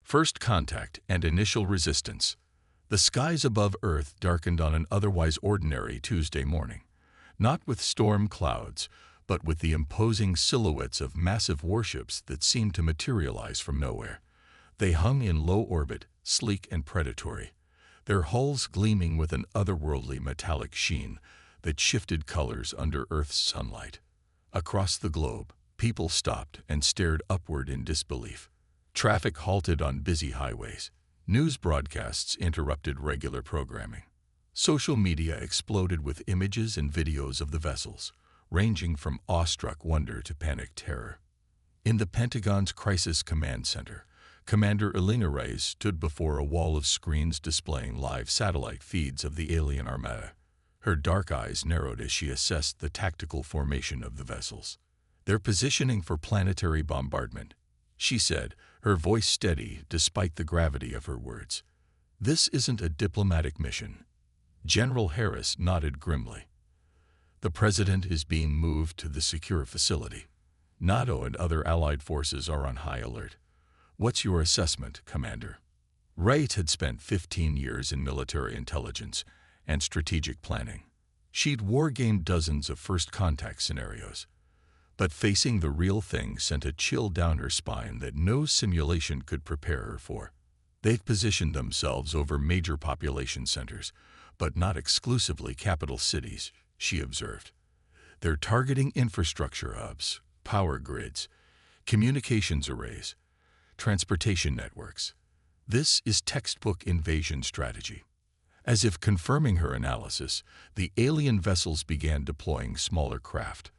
First contact and initial resistance. The skies above Earth darkened on an otherwise ordinary Tuesday morning, not with storm clouds, but with the imposing silhouettes of massive warships that seemed to materialize from nowhere. They hung in low orbit, sleek and predatory, their hulls gleaming with an otherworldly metallic sheen that shifted colors under Earth's sunlight. Across the globe, people stopped and stared upward in disbelief. Traffic halted on busy highways. News broadcasts interrupted regular programming. Social media exploded with images and videos of the vessels, ranging from awestruck wonder to panicked terror. In the Pentagon's Crisis Command Center, Commander Elena Reyes stood before a wall of screens displaying live satellite feeds of the alien armada. Her dark eyes narrowed as she assessed the tactical formation of the vessels. "They're positioning for planetary bombardment," she said, her voice steady despite the gravity of her words. "This isn't a diplomatic mission." General Harris nodded grimly. "The President is being moved to the secure facility. NATO and other allied forces are on high alert. What's your assessment, Commander?" Wright had spent 15 years in military intelligence and strategic planning. She'd wargamed dozens of first-contact scenarios. But facing the real thing sent a chill down her spine that no simulation could prepare her for. They've positioned themselves over major population centers, but not exclusively capital cities, she observed. They're targeting infrastructure hubs, power grids, communications arrays, transportation networks. This is textbook invasion strategy. As if confirming her analysis, the alien vessels began deploying smaller craft.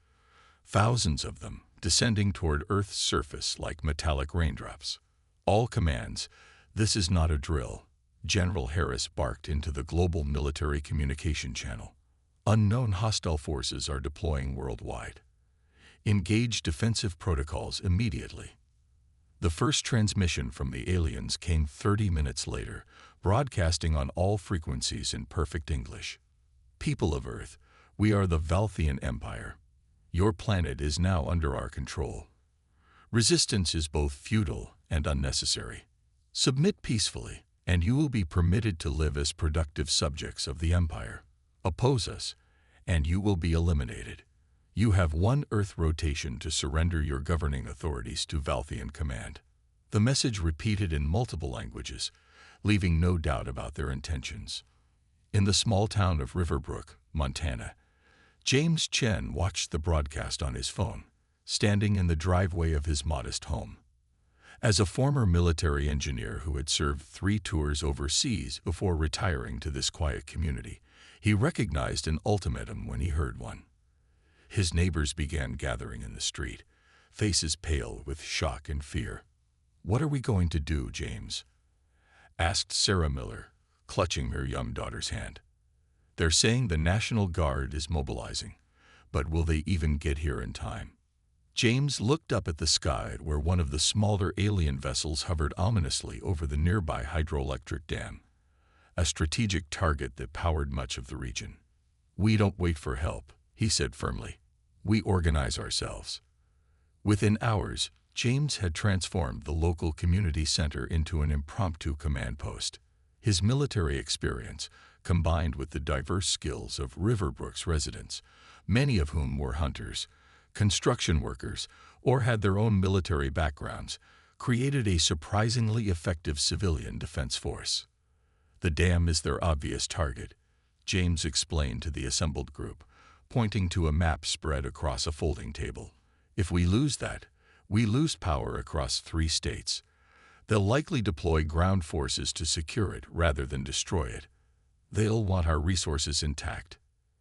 Thousands of them, descending toward Earth's surface like metallic raindrops. "All commands, this is not a drill," General Harris barked into the global military communication channel. "Unknown hostile forces are deploying worldwide. Engage defensive protocols immediately." The first transmission from the aliens came 30 minutes later, broadcasting on all frequencies in perfect English. "People of Earth, we are the Valthian Empire. Your planet is now under our control. Resistance is both futile and unnecessary. Submit peacefully, and you will be permitted to live as productive subjects of the Empire. Oppose us, and you will be eliminated. You have one Earth rotation to surrender your governing authorities to Valthian command." The message repeated in multiple languages, leaving no doubt about their intentions. In the small town of Riverbrook, Montana, James Chen watched the broadcast on his phone, standing in the driveway of his modest home. As a former military engineer who had served 3 tours overseas before retiring to this quiet community, he recognized an ultimatum when he heard one. His neighbors began gathering in the street, faces pale with shock and fear. "What are we going to do, James?" asked Sarah Miller, clutching her young daughter's hand. "They're saying the National Guard is mobilizing, but will they even get here in time?" James looked up at the sky where one of the smaller alien vessels hovered ominously over the nearby hydroelectric dam, a strategic target that powered much of the region. "We don't wait for help," he said firmly. "We organize ourselves." Within hours, James had transformed the local community center into an impromptu command post. His military experience, combined with the diverse skills of Riverbrook's residents, many of whom were hunters, construction workers, or had their own military backgrounds, created a surprisingly effective civilian defense force. "The dam is their obvious target," James explained to the assembled group, pointing to a map spread across a folding table. "If we lose that, we lose power across 3 states. They'll likely deploy ground forces to secure it rather than destroy it. They'll want our resources intact."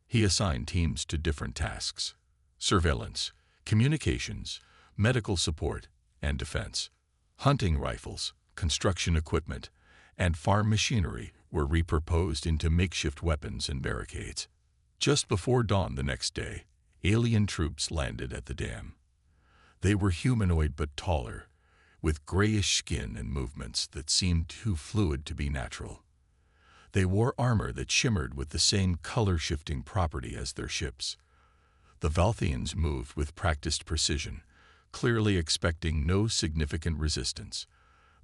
He assigned teams to different tasks: surveillance, communications, medical support, and defense. Hunting rifles, construction equipment, and farm machinery were repurposed into makeshift weapons and barricades. Just before dawn the next day, alien troops landed at the dam. They were humanoid but taller, with grayish skin and movements that seemed too fluid to be natural. They wore armor that shimmered with the same color-shifting property as their ships. The Valthians moved with practiced precision, clearly expecting no significant resistance.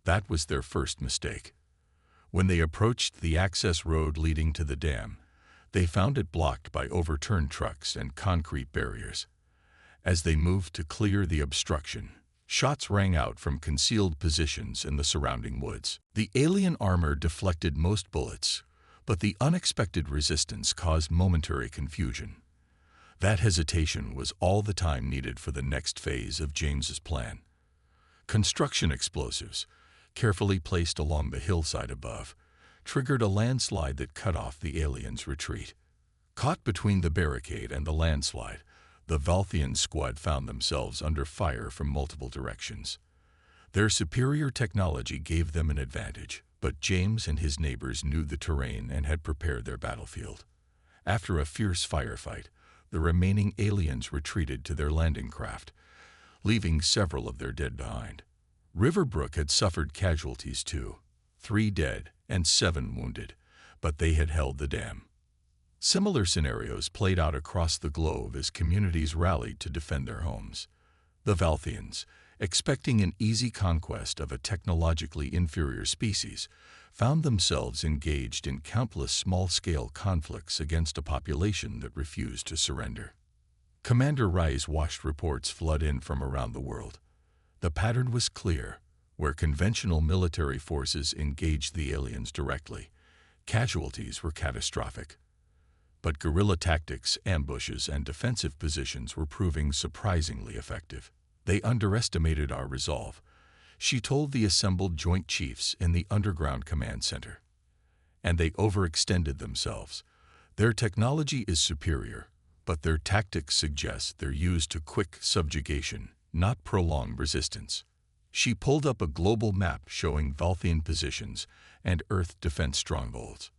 That was their first mistake. When they approached the access road leading to the dam, they found it blocked by overturned trucks and concrete barriers. As they moved to clear the obstruction, shots rang out from concealed positions in the surrounding woods. The alien armor deflected most bullets, but the unexpected resistance caused momentary confusion. That hesitation was all the time needed for the next phase of James's plan. Construction explosives, carefully placed along the hillside above, triggered a landslide that cut off the aliens' retreat. Caught between the barricade and the landslide, the Valthian squad found themselves under fire from multiple directions. Their superior technology gave them an advantage, but James and his neighbors knew the terrain and had prepared their battlefield. After a fierce firefight, the remaining aliens retreated to their landing craft, leaving several of their dead behind. Riverbrook had suffered casualties too, 3 dead and 7 wounded, but they had held the dam. Similar scenarios played out across the globe as communities rallied to defend their homes. The Valthians, expecting an easy conquest of a technologically inferior species, found themselves engaged in countless small-scale conflicts against a population that refused to surrender. Commander Rice watched reports flood in from around the world. The pattern was clear. Where conventional military forces engaged the aliens directly, casualties were catastrophic. But guerrilla tactics, ambushes, and defensive positions were proving surprisingly effective. They underestimated our resolve, she told the assembled Joint Chiefs in the Underground Command Center. And they overextended themselves. Their technology is superior, but their tactics suggest they're used to quick subjugation, not prolonged resistance. She pulled up a global map showing Valthian positions and Earth defense strongholds.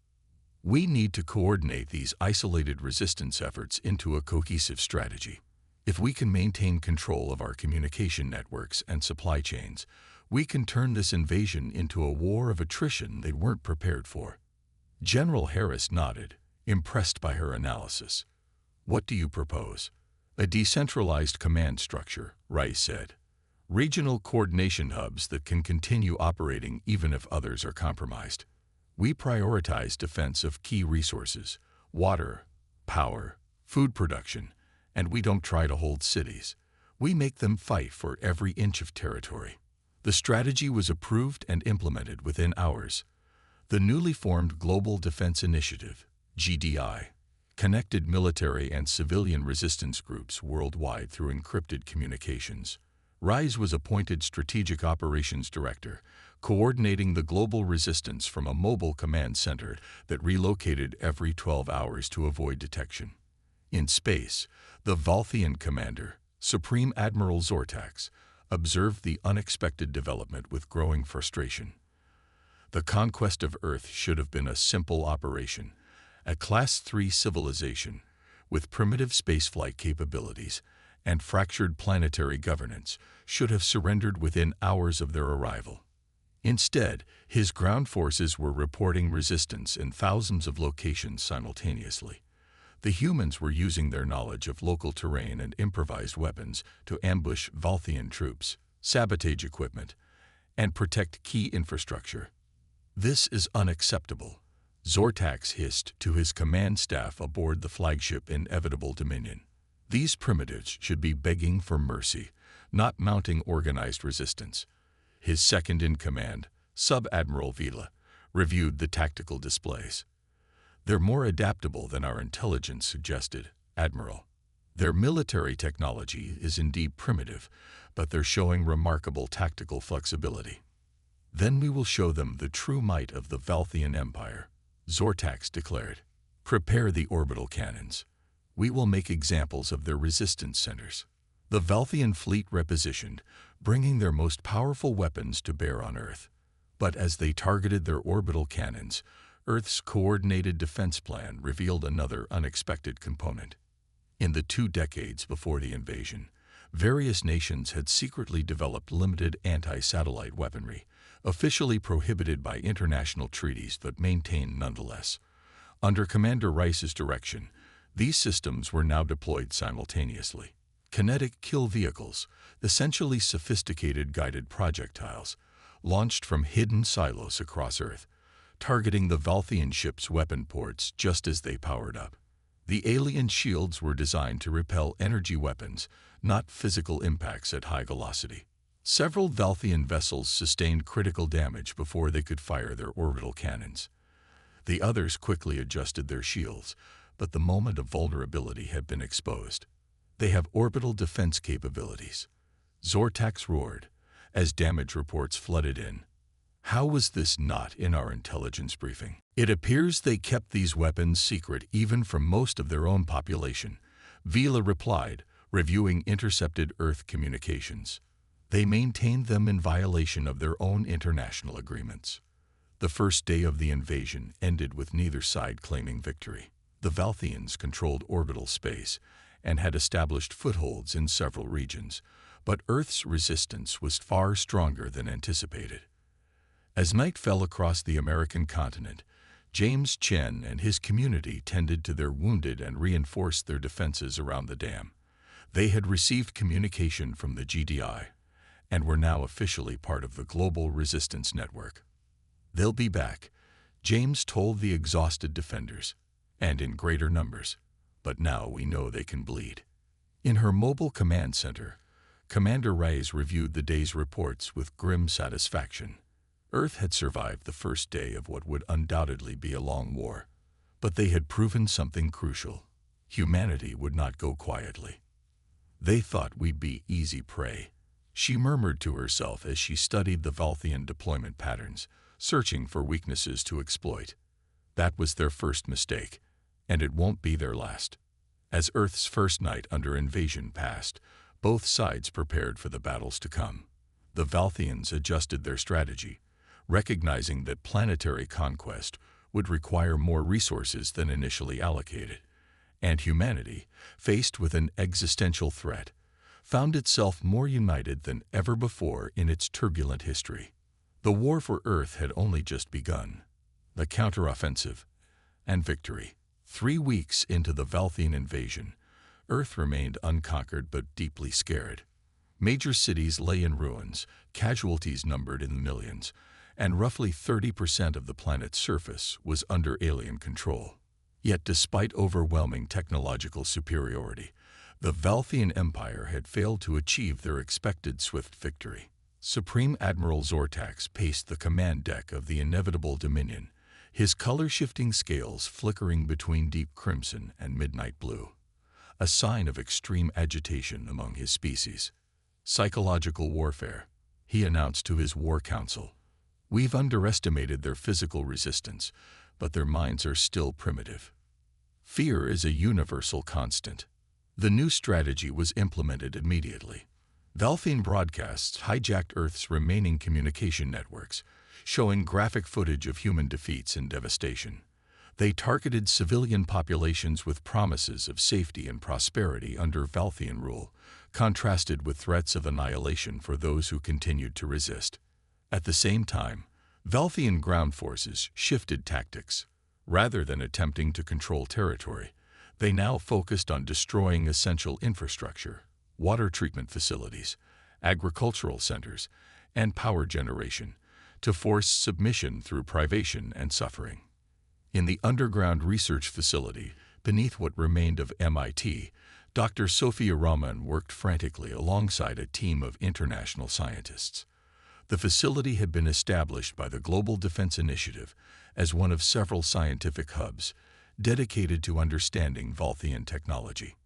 We need to coordinate these isolated resistance efforts into a cohesive strategy. If we can maintain control of our communication networks and supply chains, we can turn this invasion into a war of attrition they weren't prepared for. General Harris nodded, impressed by her analysis. What do you propose? A decentralized command structure, Rice said. Regional coordination hubs that can continue operating even if others are compromised. We prioritize defense of key resources, water, power, food production, and we don't try to hold cities. We make them fight for every inch of territory. The strategy was approved and implemented within hours. The newly formed Global Defense Initiative, GDI, connected military and civilian resistance groups worldwide through encrypted communications. Rice was appointed Strategic Operations Director, coordinating the global resistance from a mobile command center that relocated every 12 hours to avoid detection. In space, the Valthian commander, Supreme Admiral Zortax, observed the unexpected development with growing frustration. The conquest of Earth should have been a simple operation, a Class 3 civilization with primitive spaceflight capabilities and fractured planetary governance should have surrendered within hours of their arrival. Instead, his ground forces were reporting resistance in thousands of locations simultaneously. The humans were using their knowledge of local terrain and improvised weapons to ambush Valthian troops, sabotage equipment, and protect key infrastructure. This is unacceptable, Zortax hissed to his command staff aboard the flagship Inevitable Dominion. These primitives should be begging for mercy, not mounting organized resistance. His second-in-command, Sub-Admiral Vila, reviewed the tactical displays. They're more adaptable than our intelligence suggested, Admiral. Their military technology is indeed primitive, but they're showing remarkable tactical flexibility. Then we will show them the true might of the Valthian Empire, Zortax declared. Prepare the orbital cannons. We will make examples of their resistance centers. The Valthian fleet repositioned, bringing their most powerful weapons to bear on Earth. But as they targeted their orbital cannons, Earth's coordinated defense plan revealed another unexpected component. In the 2 decades before the invasion, various nations had secretly developed limited anti-satellite weaponry, officially prohibited by international treaties but maintained nonetheless. Under Commander Rice's direction, these systems were now deployed simultaneously. Kinetic kill vehicles, essentially sophisticated guided projectiles, launched from hidden silos across Earth, targeting the Valthian ship's weapon ports just as they powered up. The alien shields were designed to repel energy weapons, not physical impacts at high velocity. Several Valthian vessels sustained critical damage before they could fire their orbital cannons. The others quickly adjusted their shields, but the moment of vulnerability had been exposed. They have orbital defense capabilities. Zortax roared, as damage reports flooded in. How was this not in our intelligence briefing? It appears they kept these weapons secret even from most of their own population, Vila replied, reviewing intercepted Earth communications. They maintained them in violation of their own international agreements. The first day of the invasion ended with neither side claiming victory. The Valthians controlled orbital space and had established footholds in several regions, but Earth's resistance was far stronger than anticipated. As night fell across the American continent, James Chen and his community tended to their wounded and reinforced their defenses around the dam. They had received communication from the GDI and were now officially part of the global resistance network. They'll be back, James told the exhausted defenders, and in greater numbers, but now we know they can bleed. In her mobile command center, Commander Reyes reviewed the day's reports with grim satisfaction. Earth had survived the first day of what would undoubtedly be a long war, but they had proven something crucial. Humanity would not go quietly. They thought we'd be easy prey, she murmured to herself as she studied the Valthian deployment patterns, searching for weaknesses to exploit. That was their first mistake, and it won't be their last. As Earth's first night under invasion passed, both sides prepared for the battles to come. The Valthians adjusted their strategy, recognizing that planetary conquest would require more resources than initially allocated, and humanity, faced with an existential threat, found itself more united than ever before in its turbulent history. The war for Earth had only just begun. The counteroffensive and victory. 3 weeks into the Valthian invasion, Earth remained unconquered but deeply scared. Major cities lay in ruins, casualties numbered in the millions, and roughly 30% of the planet's surface was under alien control. Yet despite overwhelming technological superiority, the Valthian Empire had failed to achieve their expected swift victory. Supreme Admiral Zortax paced the command deck of the inevitable Dominion, his color-shifting scales flickering between deep crimson and midnight blue, a sign of extreme agitation among his species. Psychological warfare, he announced to his war council. We've underestimated their physical resistance, but their minds are still primitive. Fear is a universal constant. The new strategy was implemented immediately. Valthian broadcasts hijacked Earth's remaining communication networks, showing graphic footage of human defeats and devastation. They targeted civilian populations with promises of safety and prosperity under Valthian rule, contrasted with threats of annihilation for those who continued to resist. At the same time, Valthian ground forces shifted tactics. Rather than attempting to control territory, they now focused on destroying essential infrastructure, water treatment facilities, agricultural centers, and power generation, to force submission through privation and suffering. In the underground research facility, beneath what remained of MIT, Dr. Sophia Raman worked frantically alongside a team of international scientists. The facility had been established by the Global Defense Initiative as one of several scientific hubs dedicated to understanding Valthian technology.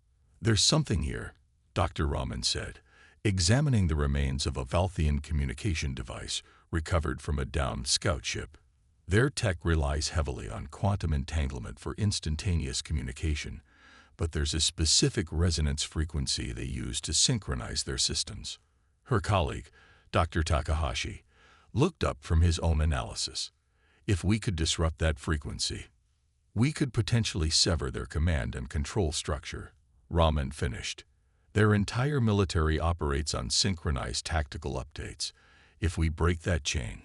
"There's something here," Dr. Raman said, examining the remains of a Valthian communication device recovered from a downed scout ship. Their tech relies heavily on quantum entanglement for instantaneous communication, but there's a specific resonance frequency they use to synchronize their systems. Her colleague, Dr. Takahashi, looked up from his own analysis. If we could disrupt that frequency, we could potentially sever their command and control structure, Raman finished. Their entire military operates on synchronized tactical updates. If we break that chain.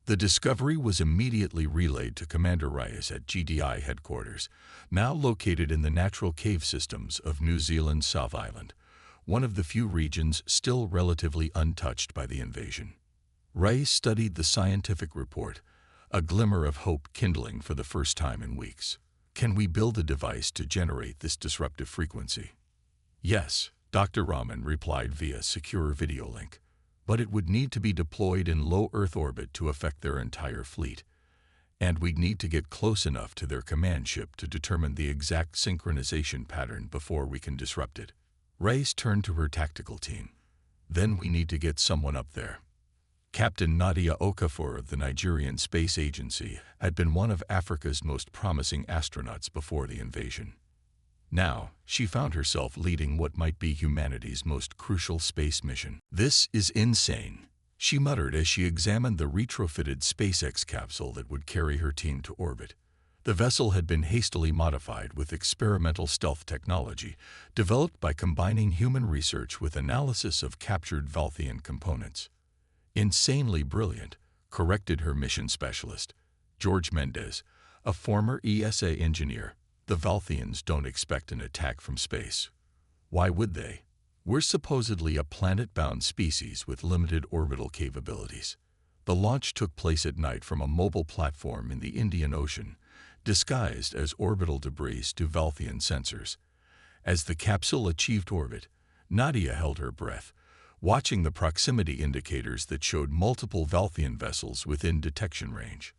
The discovery was immediately relayed to Commander Reyes at GDI headquarters, now located in the natural cave systems of New Zealand's South Island, one of the few regions still relatively untouched by the invasion. Ray studied the scientific report, a glimmer of hope kindling for the first time in weeks. Can we build a device to generate this disruptive frequency? Yes, Dr. Raman replied via secure video link. But it would need to be deployed in low Earth orbit to affect their entire fleet. And we'd need to get close enough to their command ship to determine the exact synchronization pattern before we can disrupt it. Reyes turned to her tactical team. Then we need to get someone up there. Captain Nadia Okafor of the Nigerian Space Agency had been one of Africa's most promising astronauts before the invasion. Now, she found herself leading what might be humanity's most crucial space mission. "This is insane," she muttered as she examined the retrofitted SpaceX capsule that would carry her team to orbit. The vessel had been hastily modified with experimental stealth technology, developed by combining human research with analysis of captured Valthian components. "Insanely brilliant," corrected her mission specialist, George Mendez, a former ESA engineer. "The Valthians don't expect an attack from space. Why would they? We're supposedly a planet-bound species with limited orbital capabilities." The launch took place at night from a mobile platform in the Indian Ocean, disguised as orbital debris to Valthian sensors. As the capsule achieved orbit, Nadia held her breath, watching the proximity indicators that showed multiple Valthian vessels within detection range.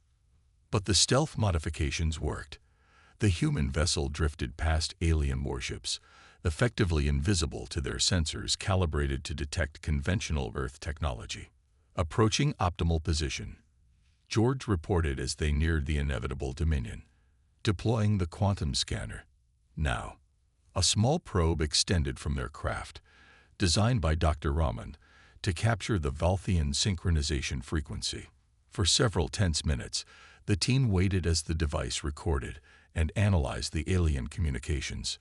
But the stealth modifications worked. The human vessel drifted past alien warships, effectively invisible to their sensors calibrated to detect conventional Earth technology. "Approaching optimal position," George reported as they neared the inevitable Dominion. "Deploying the quantum scanner." Now, a small probe extended from their craft, designed by Dr. Raman, to capture the Valthian synchronization frequency. For several tense minutes, the team waited as the device recorded and analyzed the alien communications.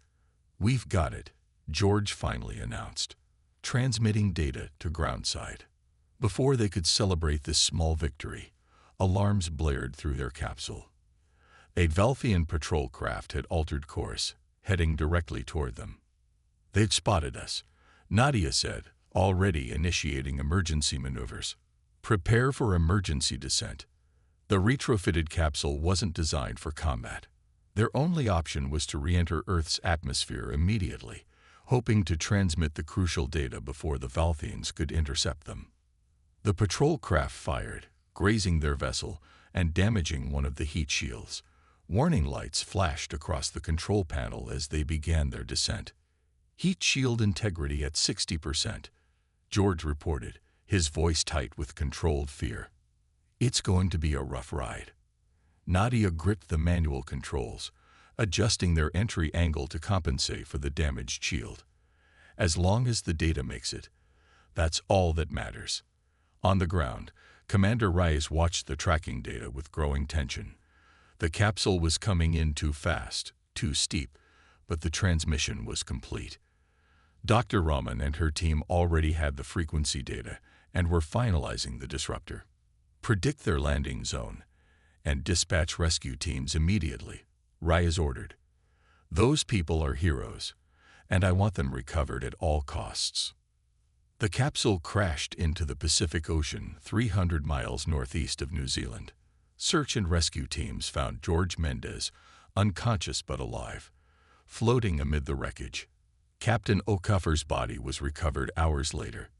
"We've got it," George finally announced, transmitting data to groundside. Before they could celebrate this small victory, alarms blared through their capsule. A Valthian patrol craft had altered course, heading directly toward them. "They've spotted us," Nadia said, already initiating emergency maneuvers. "Prepare for emergency descent." The retrofitted capsule wasn't designed for combat. Their only option was to re-enter Earth's atmosphere immediately, hoping to transmit the crucial data before the Valthians could intercept them. The patrol craft fired, grazing their vessel and damaging one of the heat shields. Warning lights flashed across the control panel as they began their descent. "Heat shield integrity at 60%, George reported, his voice tight with controlled fear. "It's going to be a rough ride." Nadia gripped the manual controls, adjusting their entry angle to compensate for the damaged shield. "As long as the data makes it, that's all that matters." On the ground, Commander Reyes watched the tracking data with growing tension. The capsule was coming in too fast, too steep, but the transmission was complete. Dr. Raman and her team already had the frequency data and were finalizing the disruptor. "Predict their landing zone and dispatch rescue teams immediately," Reyes ordered. "Those people are heroes, and I want them recovered at all costs." The capsule crashed into the Pacific Ocean 300 miles northeast of New Zealand. Search and rescue teams found George Mendez, unconscious but alive, floating amid the wreckage. Captain Okafor's body was recovered hours later.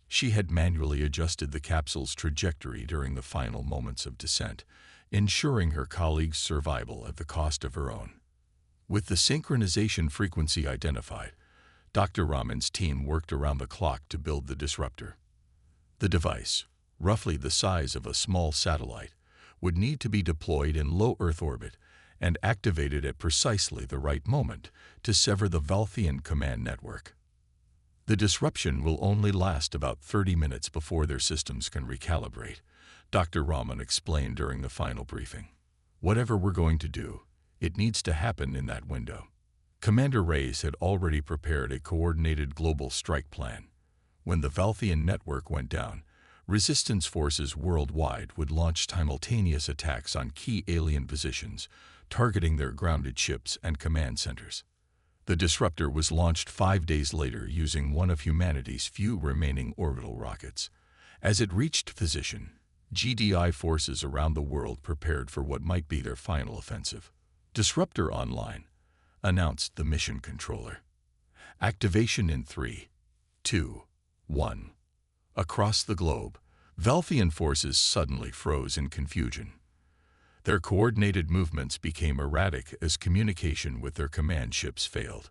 She had manually adjusted the capsule's trajectory during the final moments of descent, ensuring her colleagues' survival at the cost of her own. With the synchronization frequency identified, Dr. Raman's team worked around the clock to build the disruptor. The device, roughly the size of a small satellite, would need to be deployed in low Earth orbit and activated at precisely the right moment to sever the Valthian command network. "The disruption will only last about 30 minutes before their systems can recalibrate," Dr. Raman explained during the final briefing. "Whatever we're going to do, it needs to happen in that window." Commander Reyes had already prepared a coordinated global strike plan. When the Valthian network went down, resistance forces worldwide would launch simultaneous attacks on key alien positions, targeting their grounded ships and command centers. The disruptor was launched 5 days later using one of humanity's few remaining orbital rockets, As it reached position, GDI forces around the world prepared for what might be their final offensive. Disruptor Online announced the mission controller. Activation in 3, 2, 1. Across the globe, Velthian forces suddenly froze in confusion. Their coordinated movements became erratic as communication with their command ships failed.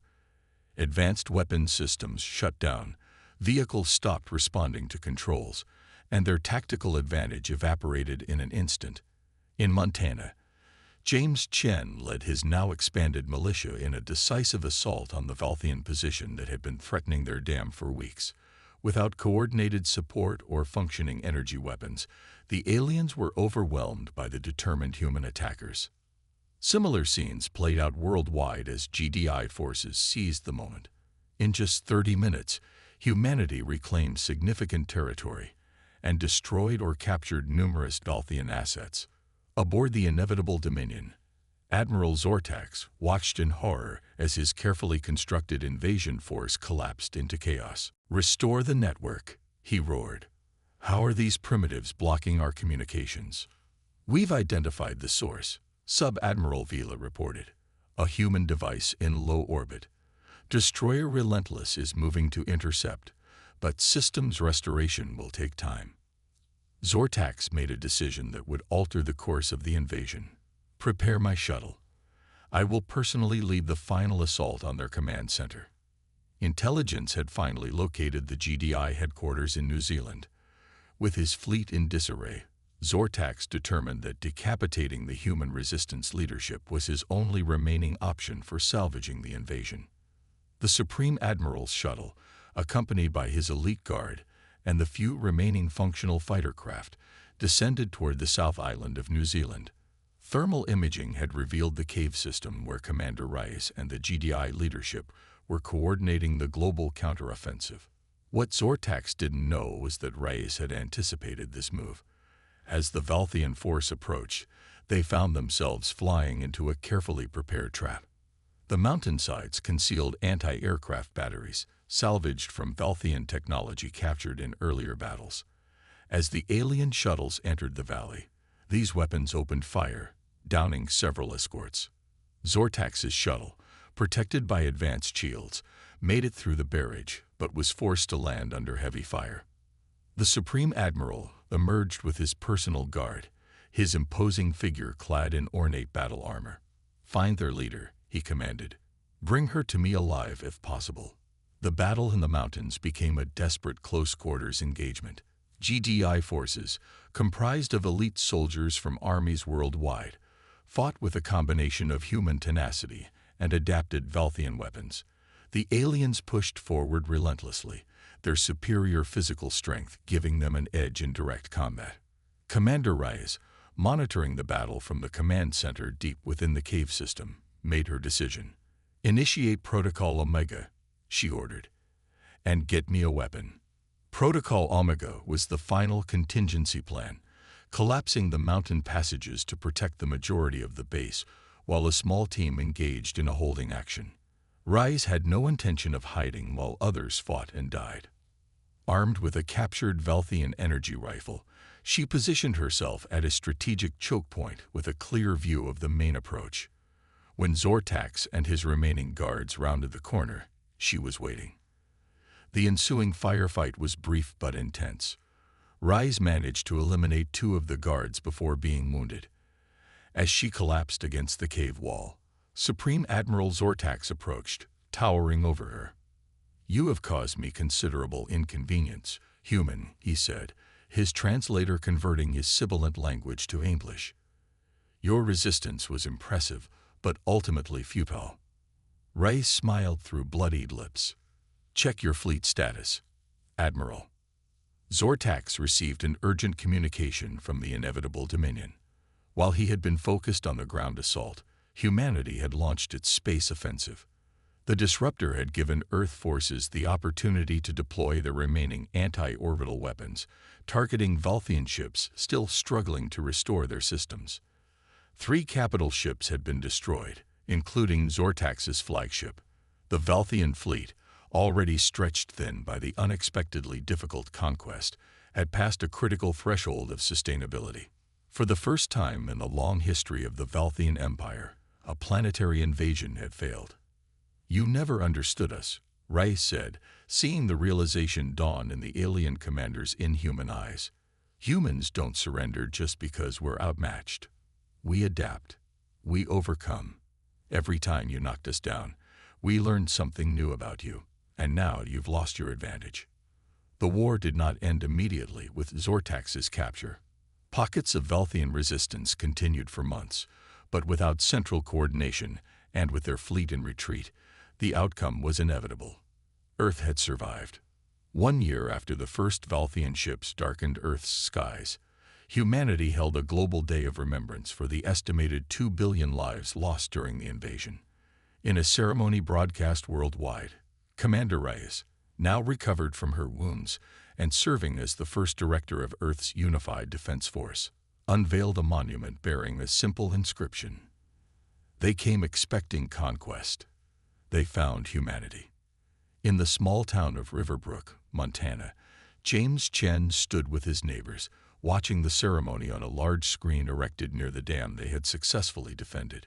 Advanced weapons systems shut down, vehicles stopped responding to controls, and their tactical advantage evaporated in an instant. In Montana, James Chen led his now expanded militia in a decisive assault on the Velthian position that had been threatening their dam for weeks. Without coordinated support or functioning energy weapons, the aliens were overwhelmed by the determined human attackers. Similar scenes played out worldwide as GDI forces seized the moment. In just 30 minutes, humanity reclaimed significant territory and destroyed or captured numerous Velthian assets. Aboard the inevitable Dominion, Admiral Zortax watched in horror as his carefully constructed invasion force collapsed into chaos. "Restore the network," he roared. "How are these primitives blocking our communications?" "We've identified the source," Sub-Admiral Vila reported. "A human device in low orbit. Destroyer Relentless is moving to intercept, but systems restoration will take time." Zortax made a decision that would alter the course of the invasion. "Prepare my shuttle. I will personally lead the final assault on their command center." Intelligence had finally located the GDI headquarters in New Zealand. With his fleet in disarray, Zortax determined that decapitating the human resistance leadership was his only remaining option for salvaging the invasion. The Supreme Admiral's shuttle, accompanied by his elite guard and the few remaining functional fighter craft, descended toward the South Island of New Zealand. Thermal imaging had revealed the cave system where Commander Rice and the GDI leadership were coordinating the global counteroffensive. What Zortax didn't know was that Rice had anticipated this move. As the Velthian force approached, they found themselves flying into a carefully prepared trap. The mountainsides concealed anti-aircraft batteries, salvaged from Velthian technology captured in earlier battles. As the alien shuttles entered the valley, these weapons opened fire, downing several escorts. Zortax's shuttle, protected by advanced shields, made it through the barrage, but was forced to land under heavy fire. The Supreme Admiral emerged with his personal guard, his imposing figure clad in ornate battle armor. "Find their leader," he commanded. "Bring her to me alive if possible." The battle in the mountains became a desperate close-quarters engagement. GDI forces, comprised of elite soldiers from armies worldwide, fought with a combination of human tenacity and adapted Velthian weapons. The aliens pushed forward relentlessly, their superior physical strength giving them an edge in direct combat. Commander Rice, monitoring the battle from the command center deep within the cave system, made her decision. "Initiate Protocol Omega," she ordered, "and get me a weapon." Protocol Omega was the final contingency plan, collapsing the mountain passages to protect the majority of the base, while a small team engaged in a holding action. Rice had no intention of hiding while others fought and died. Armed with a captured Velthian energy rifle, she positioned herself at a strategic choke point with a clear view of the main approach. When Zortax and his remaining guards rounded the corner, she was waiting. The ensuing firefight was brief but intense. Rice managed to eliminate 2 of the guards before being wounded. As she collapsed against the cave wall, Supreme Admiral Zortax approached, towering over her. "You have caused me considerable inconvenience, human," he said, his translator converting his sibilant language to English. "Your resistance was impressive, but ultimately futile." Rice smiled through bloodied lips. "Check your fleet status, Admiral." Zortax received an urgent communication from the inevitable Dominion. While he had been focused on the ground assault, humanity had launched its space offensive. The disruptor had given Earth forces the opportunity to deploy their remaining anti-orbital weapons, targeting Velthian ships still struggling to restore their systems. 3 capital ships had been destroyed, including Zortax's flagship. The Velthian fleet, already stretched thin by the unexpectedly difficult conquest, had passed a critical threshold of sustainability. For the first time in the long history of the Valthian Empire, a planetary invasion had failed. "You never understood us," Rice said, seeing the realization dawn in the alien commander's inhuman eyes. "Humans don't surrender just because we're outmatched. We adapt. We overcome. Every time you knocked us down, we learned something new about you, and now you've lost your advantage." The war did not end immediately with Zortax's capture. Pockets of Valthian resistance continued for months, but without central coordination and with their fleet in retreat, the outcome was inevitable. Earth had survived. 1 year after the first Valthian ships darkened Earth's skies, humanity held a global day of remembrance for the estimated 2 billion lives lost during the invasion. In a ceremony broadcast worldwide, Commander Reyes, now recovered from her wounds and serving as the first director of Earth's unified defense force, unveiled a monument bearing a simple inscription. They came expecting conquest. They found humanity. In the small town of Riverbrook, Montana, James Chen stood with his neighbors, watching the ceremony on a large screen erected near the dam they had successfully defended.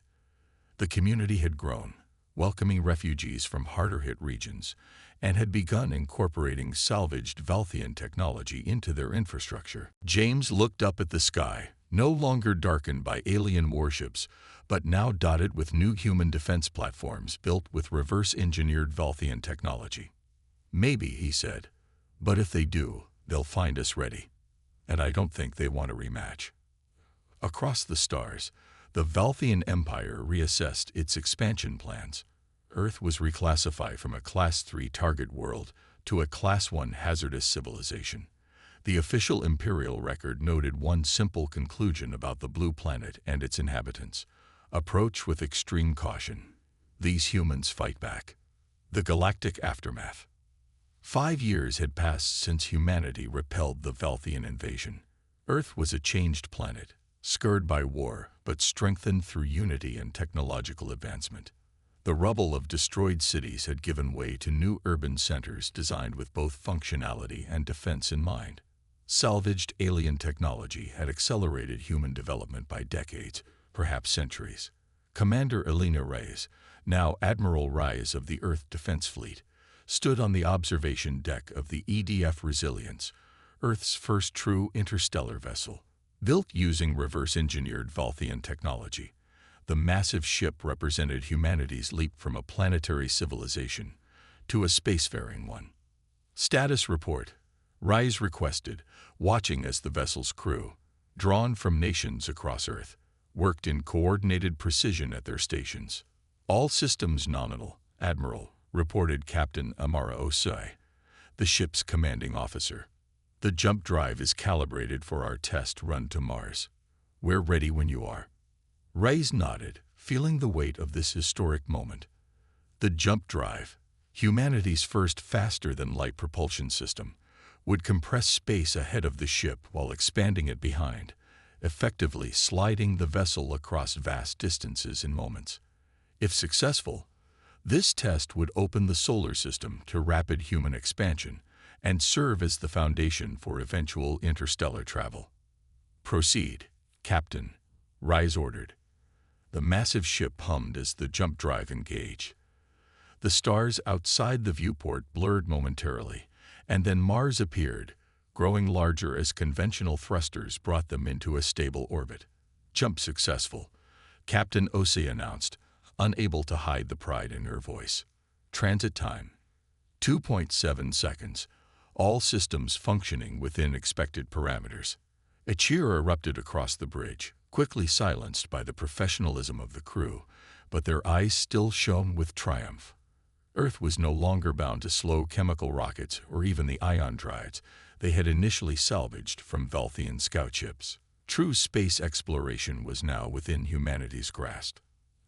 The community had grown, welcoming refugees from harder-hit regions, and had begun incorporating salvaged Valthian technology into their infrastructure. James looked up at the sky, no longer darkened by alien warships, but now dotted with new human defense platforms built with reverse-engineered Valthian technology. "Maybe," he said, "but if they do, they'll find us ready. And I don't think they want a rematch." Across the stars, the Valthian Empire reassessed its expansion plans. Earth was reclassified from a Class 3 target world to a Class 1 hazardous civilization. The official imperial record noted one simple conclusion about the blue planet and its inhabitants: approach with extreme caution. These humans fight back. The galactic aftermath. 5 years had passed since humanity repelled the Valthian invasion. Earth was a changed planet, scarred by war, but strengthened through unity and technological advancement. The rubble of destroyed cities had given way to new urban centers designed with both functionality and defense in mind. Salvaged alien technology had accelerated human development by decades, perhaps centuries. Commander Elena Reyes, now Admiral Reyes of the Earth Defense Fleet, stood on the observation deck of the EDF Resilience, Earth's first true interstellar vessel. Built using reverse-engineered Valthian technology, the massive ship represented humanity's leap from a planetary civilization to a spacefaring one. "Status report," Reyes requested, watching as the vessel's crew, drawn from nations across Earth, worked in coordinated precision at their stations. "All systems nominal, Admiral," reported Captain Amara Osai, the ship's commanding officer. "The jump drive is calibrated for our test run to Mars. We're ready when you are." Reyes nodded, feeling the weight of this historic moment. The jump drive, humanity's first faster-than-light propulsion system, would compress space ahead of the ship while expanding it behind, effectively sliding the vessel across vast distances in moments. If successful, this test would open the solar system to rapid human expansion and serve as the foundation for eventual interstellar travel. "Proceed, Captain," Reyes ordered. The massive ship hummed as the jump drive engaged. The stars outside the viewport blurred momentarily, and then Mars appeared, growing larger as conventional thrusters brought them into a stable orbit. "Jump successful," Captain Osei announced, unable to hide the pride in her voice. "Transit time, 2.7 seconds, all systems functioning within expected parameters." A cheer erupted across the bridge, quickly silenced by the professionalism of the crew, but their eyes still shone with triumph. Earth was no longer bound to slow chemical rockets or even the ion drives they had initially salvaged from Valthian scout ships. True space exploration was now within humanity's grasp.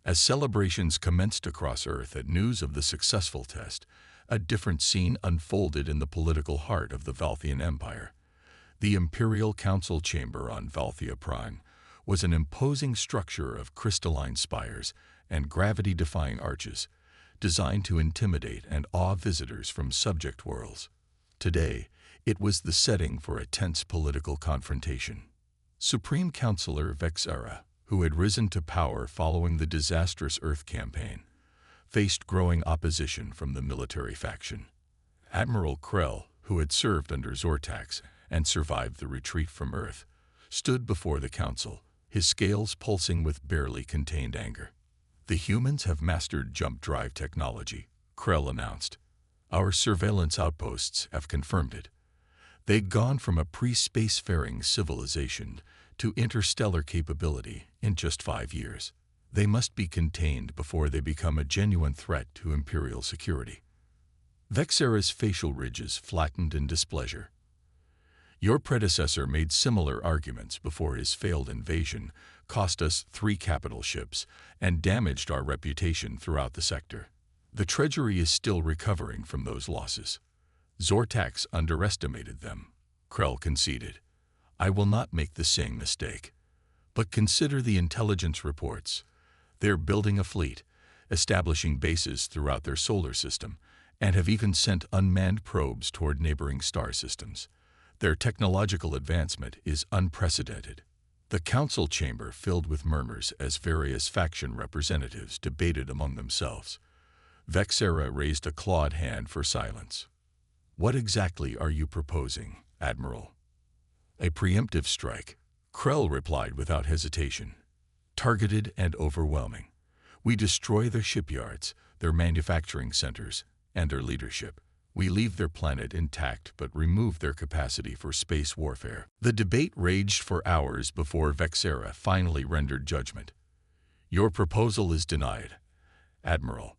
As celebrations commenced across Earth at news of the successful test, a different scene unfolded in the political heart of the Valthian Empire. The Imperial Council Chamber on Valthia Prime was an imposing structure of crystalline spires and gravity-defying arches, designed to intimidate and awe visitors from subject worlds. Today, It was the setting for a tense political confrontation. Supreme Counselor Vexera, who had risen to power following the disastrous Earth campaign, faced growing opposition from the military faction. Admiral Krell, who had served under Zortax and survived the retreat from Earth, stood before the council, his scales pulsing with barely contained anger. "The humans have mastered jump drive technology," Krell announced. "Our surveillance outposts have confirmed it. They'd gone from a pre-spacefaring civilization to interstellar capability in just 5 years. They must be contained before they become a genuine threat to Imperial security." Vexera's facial ridges flattened in displeasure. "Your predecessor made similar arguments before his failed invasion cost us 3 capital ships and damaged our reputation throughout the sector. The Treasury is still recovering from those losses. Zortax underestimated them," Krell conceded. "I will not make the same mistake. But consider the intelligence reports. They're building a fleet, establishing bases throughout their solar system, and have even sent unmanned probes toward neighboring star systems. Their technological advancement is unprecedented." The council chamber filled with murmurs as various faction representatives debated among themselves. Vexera raised a clawed hand for silence. "What exactly are you proposing, Admiral?" "A preemptive strike," Krell replied without hesitation. "Targeted and overwhelming. We destroy their shipyards, their manufacturing centers, and their leadership. We leave their planet intact but remove their capacity for space warfare." The debate raged for hours before Vexera finally rendered judgment. "Your proposal is denied, Admiral.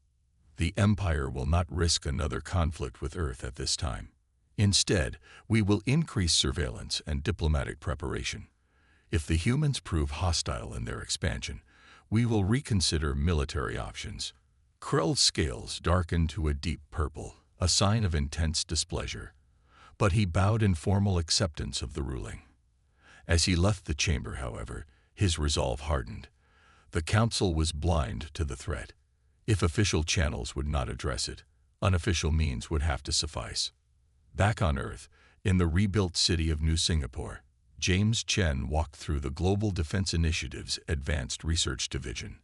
The Empire will not risk another conflict with Earth at this time. Instead, we will increase surveillance and diplomatic preparation. If the humans prove hostile in their expansion, we will reconsider military options." Krell's scales darkened to a deep purple, a sign of intense displeasure, but he bowed in formal acceptance of the ruling. As he left the chamber, however, his resolve hardened. The council was blind to the threat. If official channels would not address it, unofficial means would have to suffice. Back on Earth, in the rebuilt city of New Singapore, James Chen walked through the Global Defense Initiative's Advanced Research Division.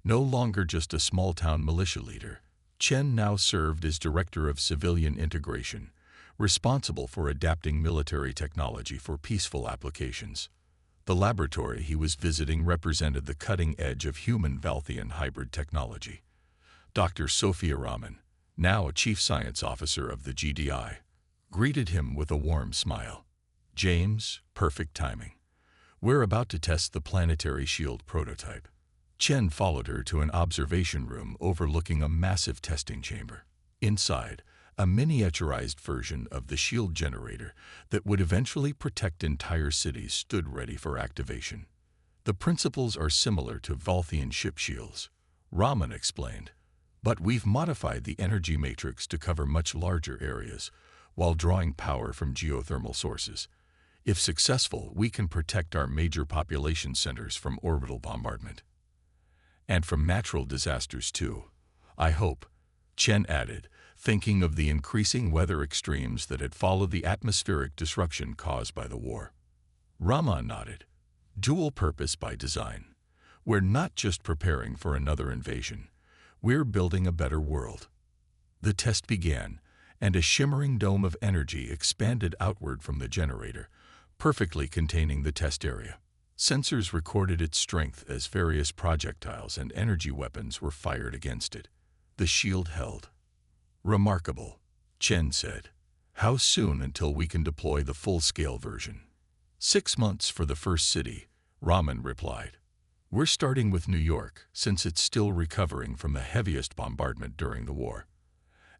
No longer just a small-town militia leader, Chen now served as Director of Civilian Integration, responsible for adapting military technology for peaceful applications. The laboratory he was visiting represented the cutting edge of human Valthian hybrid technology. Dr. Sophia Raman, now a Chief Science Officer of the GDI, greeted him with a warm smile. "James, perfect timing. We're about to test the planetary shield prototype." Chen followed her to an observation room overlooking a massive testing chamber. Inside, a miniaturized version of the shield generator that would eventually protect entire cities stood ready for activation. "The principles are similar to Valthian ship shields," Raman explained, "but we've modified the energy matrix to cover much larger areas while drawing power from geothermal sources. If successful, we can protect our major population centers from orbital bombardment. And from natural disasters too, I hope," Chen added, thinking of the increasing weather extremes that had followed the atmospheric disruption caused by the war. Raman nodded. "Dual purpose by design. We're not just preparing for another invasion. We're building a better world." The test began, and a shimmering dome of energy expanded outward from the generator, perfectly containing the test area. Sensors recorded its strength as various projectiles and energy weapons were fired against it. The shield held. "Remarkable," Chen said. "How soon until we can deploy the full-scale version?" 6 months for the first city," Raman replied. "We're starting with New York, since it's still recovering from the heaviest bombardment during the war."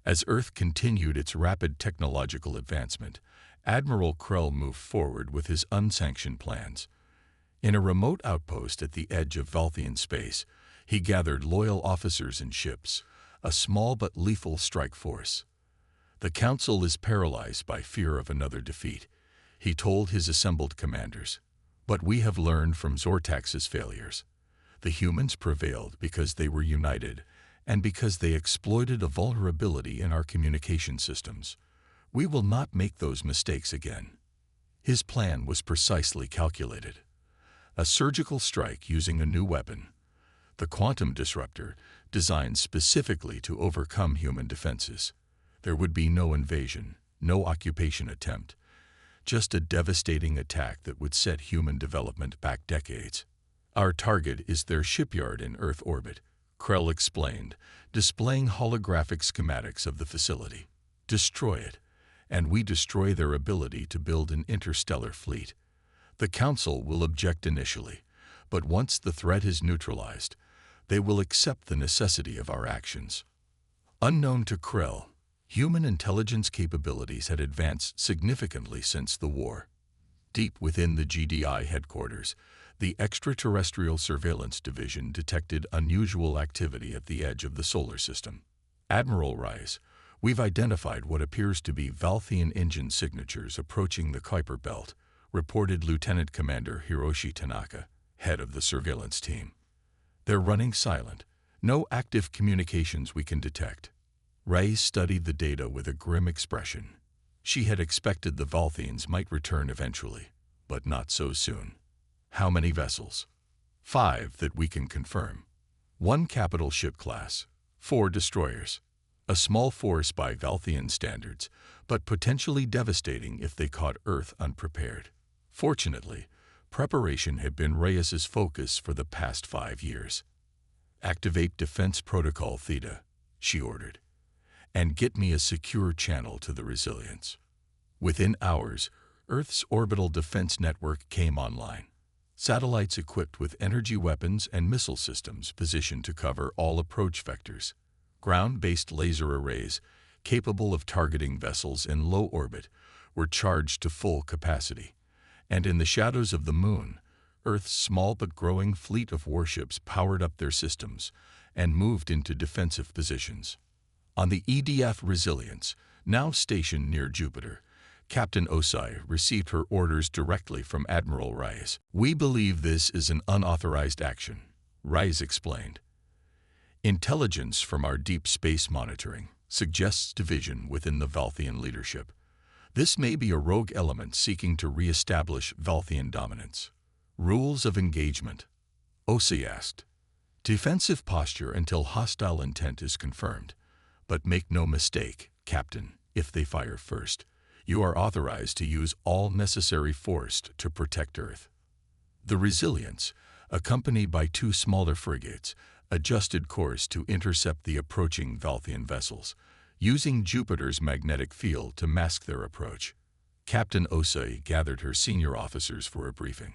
As Earth continued its rapid technological advancement, Admiral Krell moved forward with his unsanctioned plans. In a remote outpost at the edge of Valthian space, he gathered loyal officers and ships, a small but lethal strike force. "The Council is paralyzed by fear of another defeat," he told his assembled commanders. "But we have learned from Zortax's failures. The humans prevailed because they were united, and because they exploited a vulnerability in our communication systems. We will not make those mistakes again. His plan was precisely calculated. A surgical strike using a new weapon, the quantum disruptor, designed specifically to overcome human defenses. There would be no invasion, no occupation attempt, just a devastating attack that would set human development back decades. Our target is their shipyard in Earth orbit, Krell explained, displaying holographic schematics of the facility. Destroy it, and we destroy their ability to build an interstellar fleet. The Council will object initially, but once the threat is neutralized, they will accept the necessity of our actions. Unknown to Krell, human intelligence capabilities had advanced significantly since the war. Deep within the GDI headquarters, the Extraterrestrial Surveillance Division detected unusual activity at the edge of the solar system. Admiral Rise, we've identified what appears to be Valthian engine signatures approaching the Kuiper Belt, reported Lieutenant Commander Hiroshi Tanaka, head of the surveillance team. They're running silent. No active communications we can detect. Ray studied the data with a grim expression. She had expected the Valthians might return eventually, but not so soon. How many vessels? 5 that we can confirm. 1 capital ship class, 4 destroyers. A small force by Valthian standards, but potentially devastating if they caught Earth unprepared. Fortunately, preparation had been Reyes's focus for the past 5 years. Activate Defense Protocol Theta, she ordered, and get me a secure channel to the Resilience. Within hours, Earth's orbital defense network came online. Satellites equipped with energy weapons and missile systems positioned to cover all approach vectors. Ground-based laser arrays, capable of targeting vessels in low orbit, were charged to full capacity. And in the shadows of the moon, Earth's small but growing fleet of warships powered up their systems and moved into defensive positions. On the EDF Resilience, now stationed near Jupiter, Captain Osai received her orders directly from Admiral Rise. We believe this is an unauthorized action, Rise explained. Intelligence from our deep space monitoring suggests division within the Valthian leadership. This may be a rogue element seeking to re-establish Valthian dominance. Rules of engagement, Osai asked. Defensive posture until hostile intent is confirmed. But make no mistake, Captain, if they fire first, you are authorized to use all necessary force to protect Earth. The Resilience, accompanied by 2 smaller frigates, adjusted course to intercept the approaching Valthian vessels, using Jupiter's magnetic field to mask their approach. Captain Osai gathered her senior officers for a briefing.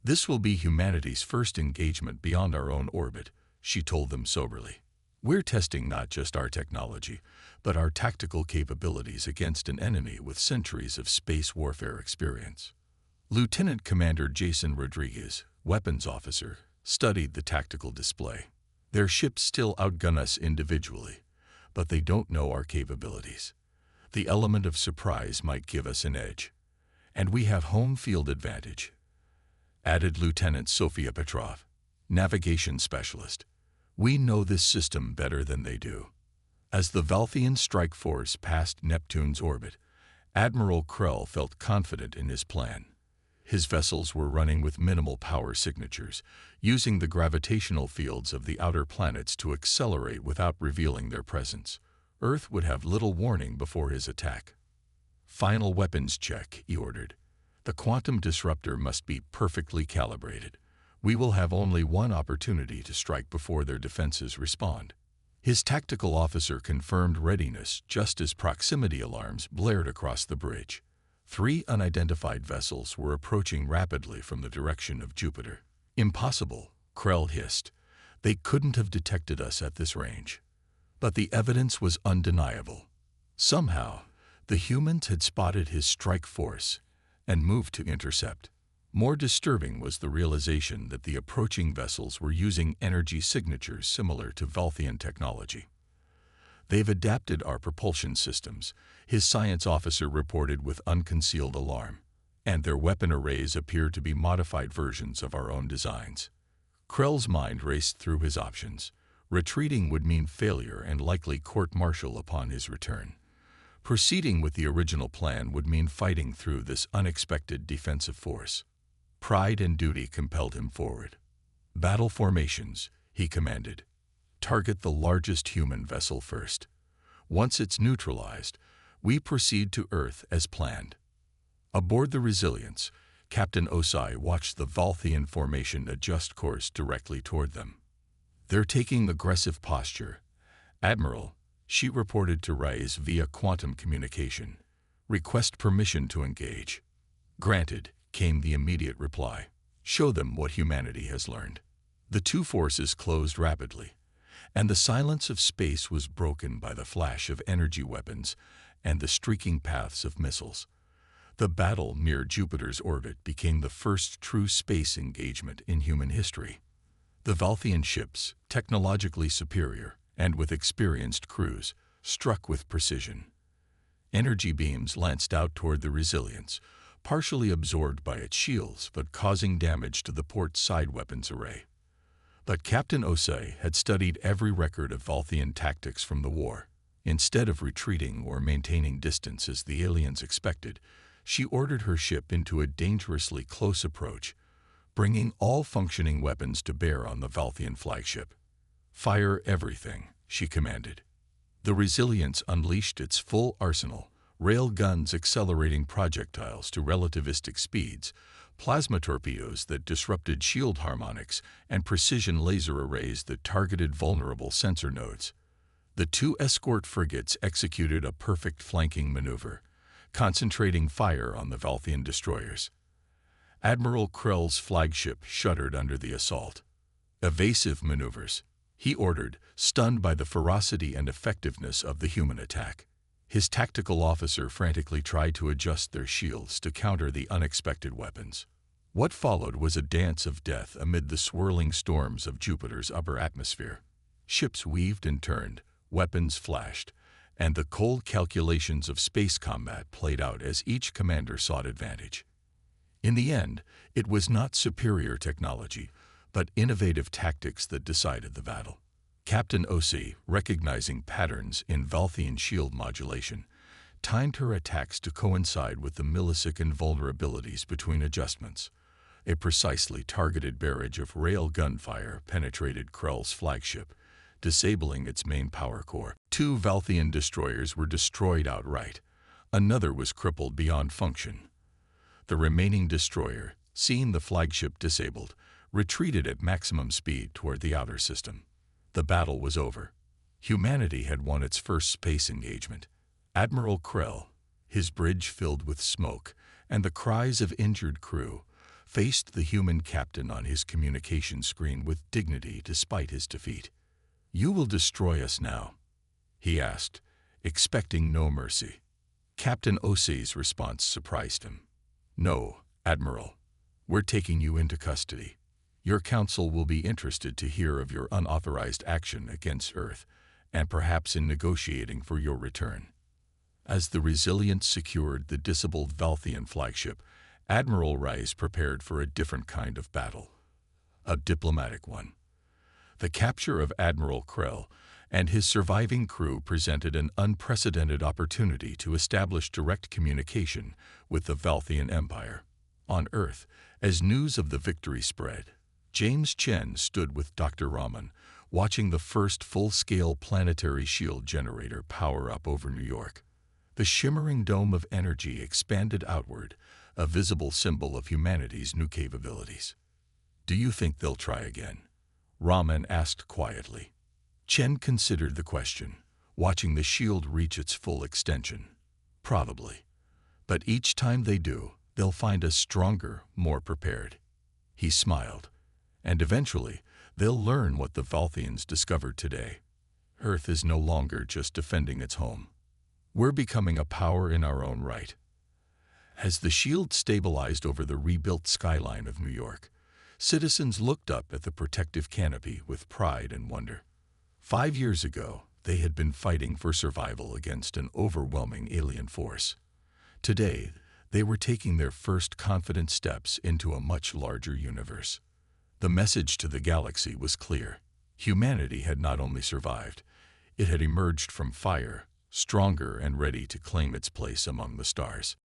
This will be humanity's first engagement beyond our own orbit, she told them soberly. We're testing not just our technology, but our tactical capabilities against an enemy with centuries of space warfare experience. Lieutenant Commander Jason Rodriguez, weapons officer, studied the tactical display. Their ships still outgun us individually, but they don't know our capabilities. The element of surprise might give us an edge. And we have home field advantage, added Lieutenant Sofia Petrov, navigation specialist. We know this system better than they do. As the Valthian strike force passed Neptune's orbit, Admiral Krell felt confident in his plan. His vessels were running with minimal power signatures, using the gravitational fields of the outer planets to accelerate without revealing their presence. Earth would have little warning before his attack. Final weapons check, he ordered. The quantum disruptor must be perfectly calibrated. We will have only one opportunity to strike before their defenses respond. His tactical officer confirmed readiness just as proximity alarms blared across the bridge. 3 unidentified vessels were approaching rapidly from the direction of Jupiter. Impossible, Krell hissed. They couldn't have detected us at this range. But the evidence was undeniable. Somehow, the humans had spotted his strike force and moved to intercept. More disturbing was the realization that the approaching vessels were using energy signatures similar to Valthian technology. They've adapted our propulsion systems, his science officer reported with unconcealed alarm, and their weapon arrays appear to be modified versions of our own designs. Krell's mind raced through his options. Retreating would mean failure and likely court-martial upon his return. Proceeding with the original plan would mean fighting through this unexpected defensive force. Pride and duty compelled him forward. "Battle formations," he commanded. "Target the largest human vessel first. Once it's neutralized, we proceed to Earth as planned." Aboard the Resilience, Captain Osai watched the Valthian formation adjust course directly toward them. "They're taking aggressive posture. Admiral," she reported to Reyes via quantum communication. "Request permission to engage." "Granted," came the immediate reply. "Show them what humanity has learned." The two forces closed rapidly, and the silence of space was broken by the flash of energy weapons and the streaking paths of missiles. The battle near Jupiter's orbit became the first true space engagement in human history. The Valthian ships, technologically superior and with experienced crews, struck with precision. Energy beams lanced out toward the Resilience, partially absorbed by its shields but causing damage to the port's side weapons array. But Captain Osei had studied every record of Valthian tactics from the war. Instead of retreating or maintaining distance as the aliens expected, she ordered her ship into a dangerously close approach, bringing all functioning weapons to bear on the Valthian flagship. "Fire everything," she commanded. The Resilience unleashed its full arsenal, rail guns accelerating projectiles to relativistic speeds, plasma torpedoes that disrupted shield harmonics, and precision laser arrays that targeted vulnerable sensor nodes. The two escort frigates executed a perfect flanking maneuver, concentrating fire on the Valthian destroyers. Admiral Krell's flagship shuddered under the assault. "Evasive maneuvers," he ordered, stunned by the ferocity and effectiveness of the human attack. His tactical officer frantically tried to adjust their shields to counter the unexpected weapons. What followed was a dance of death amid the swirling storms of Jupiter's upper atmosphere. Ships weaved and turned, weapons flashed, and the cold calculations of space combat played out as each commander sought advantage. In the end, it was not superior technology, but innovative tactics that decided the battle. Captain Osei, recognizing patterns in Valthian shield modulation, timed her attacks to coincide with the millisecond vulnerabilities between adjustments. A precisely targeted barrage of rail gunfire penetrated Krell's flagship, disabling its main power core. Two Valthian destroyers were destroyed outright. Another was crippled beyond function. The remaining destroyer, seeing the flagship disabled, retreated at maximum speed toward the outer system. The battle was over. Humanity had won its first space engagement. Admiral Krell, his bridge filled with smoke and the cries of injured crew, faced the human captain on his communication screen with dignity despite his defeat. "You will destroy us now?" he asked, expecting no mercy. Captain Osei's response surprised him. "No, Admiral. We're taking you into custody. Your council will be interested to hear of your unauthorized action against Earth, and perhaps in negotiating for your return." As the Resilience secured the disabled Valthian flagship, Admiral Reyes prepared for a different kind of battle. A diplomatic one. The capture of Admiral Krell and his surviving crew presented an unprecedented opportunity to establish direct communication with the Valthian Empire. On Earth, as news of the victory spread, James Chen stood with Dr. Raman, watching the first full-scale planetary shield generator power up over New York. The shimmering dome of energy expanded outward, a visible symbol of humanity's new capabilities. "Do you think they'll try again?" Raman asked quietly. Chen considered the question, watching the shield reach its full extension. "Probably. But each time they do, they'll find us stronger, more prepared." He smiled. "And eventually, they'll learn what the Valthians discovered today. Earth is no longer just defending its home. We're becoming a power in our own right." As the shield stabilized over the rebuilt skyline of New York, citizens looked up at the protective canopy with pride and wonder. 5 years ago, they had been fighting for survival against an overwhelming alien force. Today, they were taking their first confident steps into a much larger universe. The message to the galaxy was clear. Humanity had not only survived, it had emerged from fire, stronger and ready to claim its place among the stars.